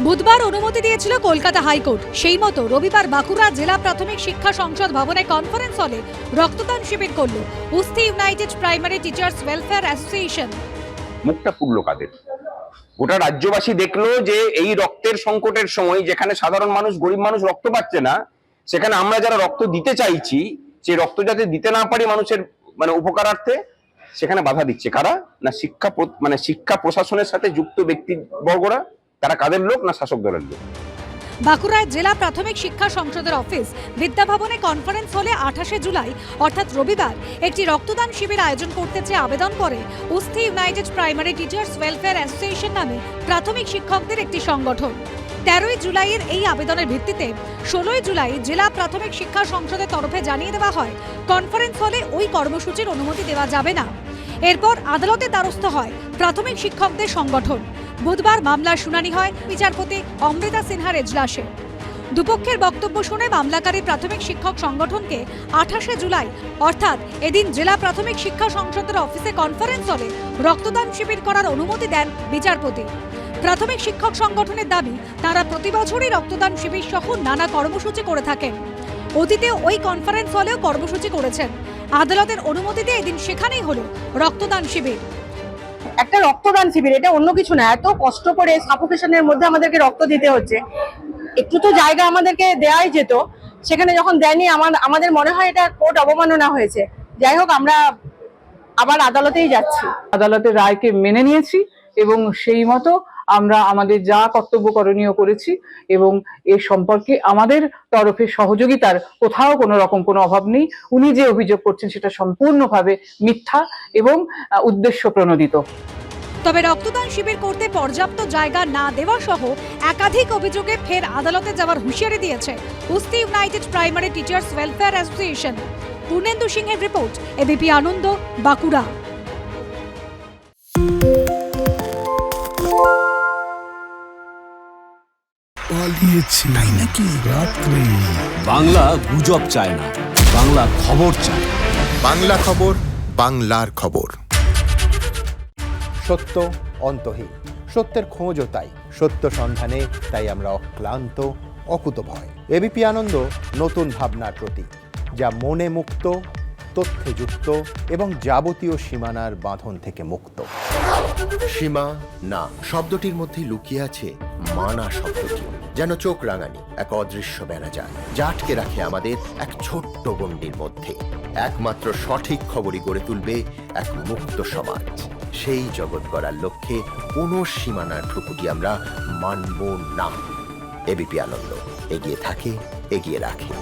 বুধবার অনুমতি দিয়েছিল কলকাতা হাইকোর্ট। সেই মতো রবিবার বাঁকুড়া জেলা প্রাথমিক শিক্ষা সংসদ ভবনে কনফারেন্স হলে রক্তদান শিবির করল Usthi United Primary Teachers Welfare Association. মুখটা পুড়লো কাদের? গোটা রাজ্যবাসী দেখলো যে এই রক্তের সংকটের সময় যেখানে সাধারণ মানুষ, গরিব মানুষ রক্ত পাচ্ছে না, সেখানে আমরা যারা রক্ত দিতে চাইছি সেই রক্ত যাতে দিতে না পারি মানুষের উপকারার্থে, সেখানে বাধা দিচ্ছে কারা? না শিক্ষা প্রশাসনের সাথে যুক্ত ব্যক্তিবর্গরা। তারা কাদের লোক? না শাসক দলের লোক। বাঁকুড়ায় জেলা প্রাথমিক শিক্ষা সংসদের অফিস বিদ্যাভবনে কনফারেন্স হলে 28শে জুলাই অর্থাৎ রবিবার একটি রক্তদান শিবির আয়োজন করতে চেয়ে আবেদন করে Usthi United Primary Teachers Welfare Association নামে প্রাথমিক শিক্ষকদের একটি সংগঠন। 13ই জুলাইয়ের এই আবেদনের ভিত্তিতে 16ই জুলাই জেলা প্রাথমিক শিক্ষা সংসদের তরফে জানিয়ে দেওয়া হয় কনফারেন্স হলে ওই কর্মসূচির অনুমতি দেওয়া যাবে না। এরপর আদালতে দ্বারস্থ হয় প্রাথমিক শিক্ষকদের সংগঠন। বুধবার মামলার শুনানি হয় বিচারপতি অমৃতা সিনহার এজলাসে। দুপক্ষের বক্তব্য শুনে মামলাকারী প্রাথমিক শিক্ষক সংগঠনকে 28শে জুলাই অর্থাৎ এদিন জেলা প্রাথমিক শিক্ষা সংসদের অফিসে কনফারেন্স হলে রক্তদান শিবির করার অনুমতি দেন বিচারপতি। প্রাথমিক শিক্ষক সংগঠনের দাবি, তারা প্রতি বছরই রক্তদান শিবির সহ নানা কর্মসূচি করে থাকেন। অতীতেও ওই কনফারেন্স হলেও কর্মসূচি করেছেন। আদালতের অনুমতিতে এদিন সেখানেই হলো রক্তদান শিবির। একটা রক্তদান শিবির, এটা অন্য কিছু না। এত কষ্ট করে সাফোকেশনের মধ্যে আমাদেরকে রক্ত দিতে হচ্ছে, একটু তো জায়গা আমাদেরকে দেওয়াই যেত। সেখানে যখন দেয়নি আমাদের মনে হয় এটা কোর্ট অবমাননা হয়েছে। যাই হোক, আমরা আবার আদালতেই যাচ্ছি। আদালতের রায়কে মেনে নিয়েছি এবং সেই মতো আমরা আমাদের যা কর্তব্য করণীয় করেছি এবং এর সম্পর্কে আমাদের তরফে সহযোগিতার কোথাও কোনো রকম কোনো অভাব নেই। উনি যে অভিযোগ করছেন সেটা সম্পূর্ণভাবে মিথ্যা এবং উদ্দেশ্য প্রণোদিত। তবে রক্তদান শিবির করতে পর্যাপ্ত জায়গা না দেওয়া সহ একাধিক অভিযোগে ফের আদালতে যাওয়ার হুঁশিয়ারি দিয়েছে Usthi United Primary Teachers Welfare Association. Purnendu সিংহের রিপোর্ট, এবিপি আনন্দ, বাঁকুড়া। তাই নাকি? রাত্রে বাংলা গুজব চায় না, বাংলা খবর চায়। বাংলা খবর, বাংলার খবর। সত্য অন্তহীন, সত্যের খোঁজও তাই, সত্য সন্ধানে তাই আমরা অক্লান্ত, অকুতভয়। এবিপি আনন্দ নতুন ভাবনার প্রতীক, যা মনে মুক্ত, তথ্যে যুক্ত এবং যাবতীয় সীমানার বাঁধন থেকে মুক্ত। সীমা না শব্দটির মধ্যে লুকিয়ে আছে মানা শব্দটি, যেন চোখ রাঙানি এক অদৃশ্য বেড়াজাল, যা আটকে রাখে আমাদের এক ছোট্ট গণ্ডির মধ্যে। একমাত্র সঠিক খবরই গড়ে তুলবে এক মুক্ত সমাজ। সেই জগৎ গড়ার লক্ষ্যে কোনো সীমানার ঠুকুটি আমরা মানব না। এবিপি আনন্দ এগিয়ে থাকে, এগিয়ে রাখে।